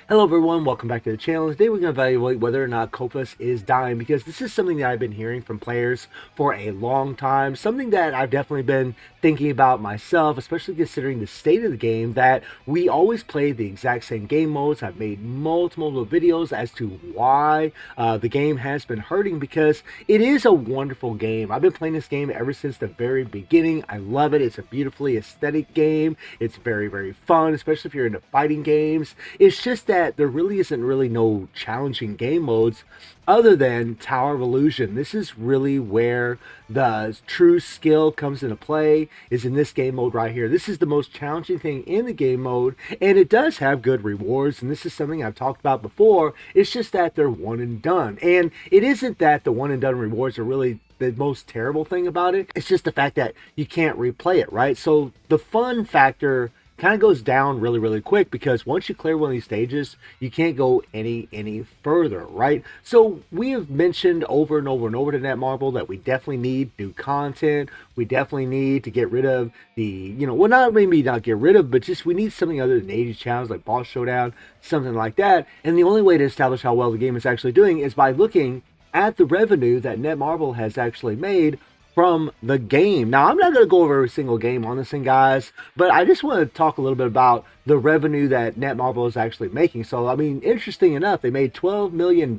Hello everyone, welcome back to the channel. Today we're going to evaluate whether or not KOF is dying, because this is something that I've been hearing from players for a long time. Something that I've definitely been thinking about myself, especially considering the state of the game, that we always play the exact same game modes. I've made multiple videos as to why the game has been hurting, because it is a wonderful game. I've been playing this game ever since the very beginning. I love it. It's a beautifully aesthetic game. It's very, very fun, especially if you're into fighting games. It's just that there really isn't no challenging game modes other than Tower of Illusion. This is really where the true skill comes into play, is in this game mode right here. This is the most challenging thing in the game mode, and it does have good rewards, and this is something I've talked about before. It's just that they're one and done, and it isn't that the one and done rewards are really the most terrible thing about it. It's just the fact that you can't replay it, right? So the fun factor kind of goes down really, really quick, because once you clear one of these stages, you can't go any further, right? So we have mentioned over and over to Netmarble that we definitely need new content. We definitely need to get rid of the, well, not maybe not get rid of, but just we need something other than 80 challenges like Boss Showdown, something like that. And the only way to establish how well the game is actually doing is by looking at the revenue that Netmarble has actually made from the game. Now, I'm not going to go over every single game on this thing, guys, but I just want to talk a little bit about the revenue that Netmarble is actually making. So, I mean, interesting enough, they made $12 million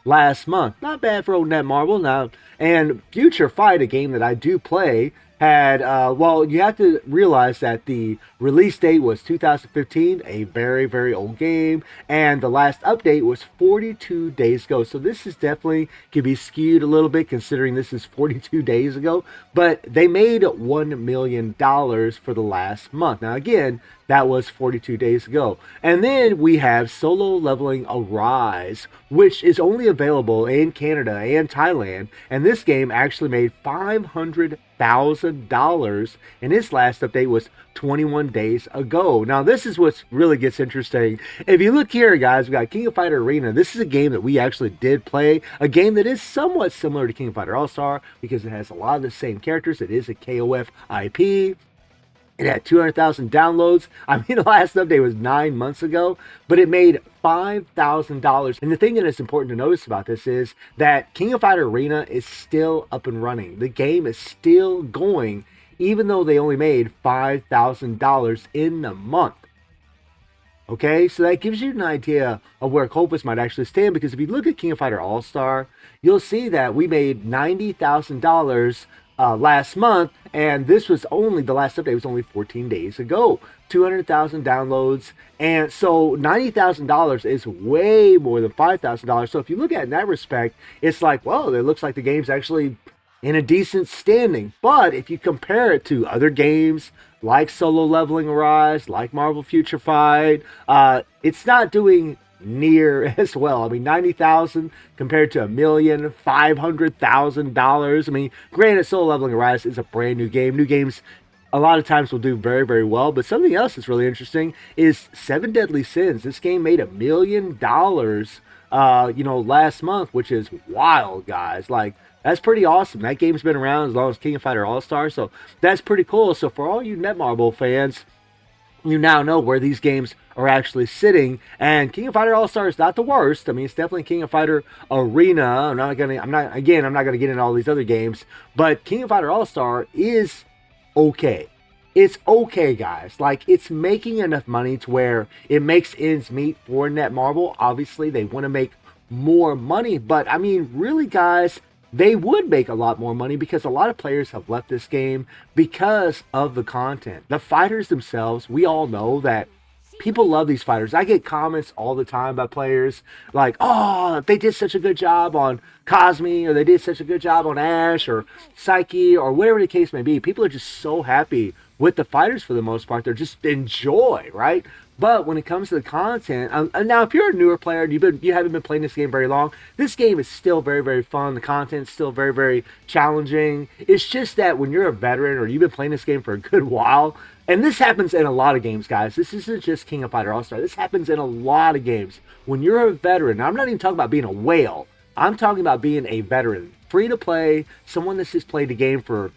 last month. Not bad for old Netmarble. Now, and Future Fight, a game that I do play, had, well, you have to realize that the release date was 2015, a very, very old game, and the last update was 42 days ago. So this is definitely could be skewed a little bit considering this is 42 days ago, but they made $1 million for the last month. Now, again, that was 42 days ago. And then we have Solo Leveling Arise, which is only available in Canada and Thailand. And this game actually made $500,000, and its last update was 21 days ago. Now, this is what really gets interesting. If you look here, guys, we got King of Fighter Arena. This is a game that we actually did play, a game that is somewhat similar to King of Fighter All-Star because it has a lot of the same characters. It is a KOF IP. It had 200,000 downloads. I mean, the last update was 9 months ago, but it made $5,000. And the thing that is important to notice about this is that King of Fighter Arena is still up and running. The game is still going, even though they only made $5,000 in a month. Okay, so that gives you an idea of where KOF might actually stand, because if you look at King of Fighter All-Star, you'll see that we made $90,000 last month, and this was only, the last update was only 14 days ago. 200,000 downloads, and so $90,000 is way more than $5,000. So if you look at it in that respect, it's like, well, it looks like the game's actually in a decent standing. But if you compare it to other games like Solo Leveling Arise, like Marvel Future Fight, it's not doing near as well. I mean, 90,000 compared to $1,500,000. I mean, granted, Solo Leveling Arise is a brand new game. New games a lot of times will do very, very well. But something else that's really interesting is Seven Deadly Sins. This game made $1 million, last month, which is wild, guys. Like, that's pretty awesome. That game's been around as long as King of Fighter All-Star, so that's pretty cool. So for all you Netmarble fans, you now know where these games are actually sitting, and King of Fighter All-Star is not the worst. I mean, it's definitely King of Fighter Arena. I'm not gonna get into all these other games, but King of Fighter All-Star is okay. It's okay, guys. Like, it's making enough money to where it makes ends meet for Netmarble. Obviously, they want to make more money, but I mean, really, guys, they would make a lot more money because a lot of players have left this game because of the content. The fighters themselves, we all know that people love these fighters. I get comments all the time by players like, oh, they did such a good job on Cosme, or they did such a good job on Ash or Psyche, or whatever the case may be. People are just so happy with the fighters for the most part. They're just enjoy, right? But when it comes to the content, and now if you're a newer player and you haven't been playing this game very long, this game is still very, very fun. The content is still very, very challenging. It's just that when you're a veteran or you've been playing this game for a good while, and this happens in a lot of games, guys. This isn't just King of Fighter All-Star. This happens in a lot of games. When you're a veteran, I'm not even talking about being a whale. I'm talking about being a veteran. Free to play, someone that's just played the game for,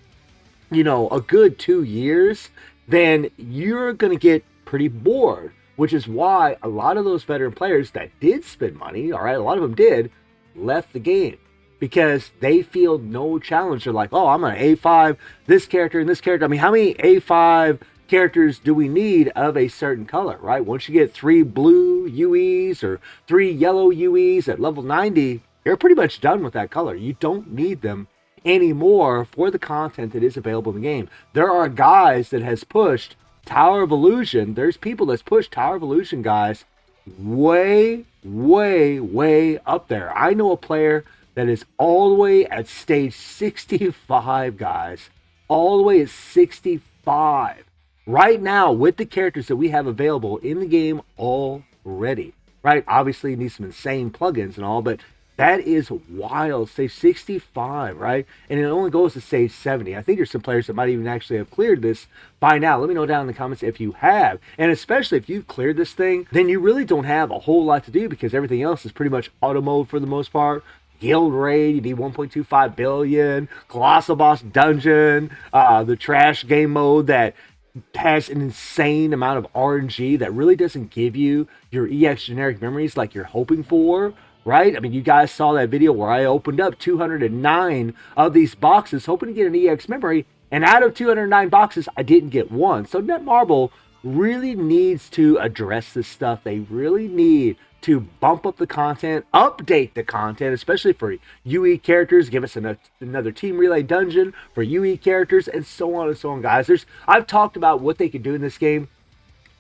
a good 2 years, then you're going to get pretty bored which is why a lot of those veteran players that did spend money, all right, a lot of them did, left the game because they feel no challenge. They're like, oh, I'm an A5, this character and this character. I mean, how many A5 characters do we need of a certain color, right? Once you get 3 blue UEs or 3 yellow UEs at level 90, you're pretty much done with that color. You don't need them anymore for the content that is available in the game. There are guys that has pushed Tower of Illusion. There's people that's pushed Tower of Illusion, guys, way, way, way up there. I know a player that is all the way at stage 65, guys. All the way at 65. Right now, with the characters that we have available in the game already. Right? Obviously, you need some insane plugins and all, but that is wild. Stage 65, right? And it only goes to stage 70. I think there's some players that might even actually have cleared this by now. Let me know down in the comments if you have. And especially if you've cleared this thing, then you really don't have a whole lot to do because everything else is pretty much auto mode for the most part. Guild raid, you need 1.25 billion. Colossal Boss Dungeon, the trash game mode that has an insane amount of RNG that really doesn't give you your EX generic memories like you're hoping for. Right? I mean, you guys saw that video where I opened up 209 of these boxes hoping to get an EX memory, and out of 209 boxes, I didn't get one. So Netmarble really needs to address this stuff. They really need to bump up the content, update the content, especially for UE characters. Give us another Team Relay dungeon for UE characters, and so on and so on, guys. I've talked about what they could do in this game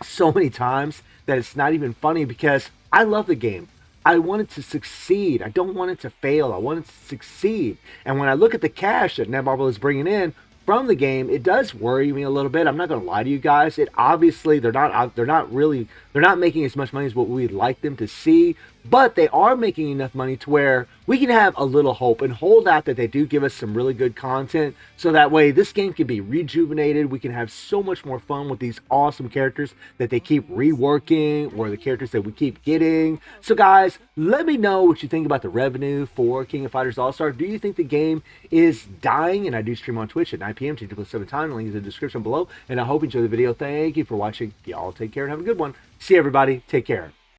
so many times that it's not even funny because I love the game. I want it to succeed. I don't want it to fail. I want it to succeed. And when I look at the cash that Netmarble is bringing in from the game, it does worry me a little bit. I'm not going to lie to you guys. It obviously they're not making as much money as what we'd like them to see, but they are making enough money to where we can have a little hope and hold out that they do give us some really good content, so that way this game can be rejuvenated. We can have so much more fun with these awesome characters that they keep reworking, or the characters that we keep getting. So guys, let me know what you think about the revenue for King of Fighters All-Star. Do you think the game is dying? And I do stream on Twitch at 9 p.m. 7 times. The link is in the description below. And I hope you enjoy the video. Thank you for watching. Y'all take care and have a good one. See everybody. Take care.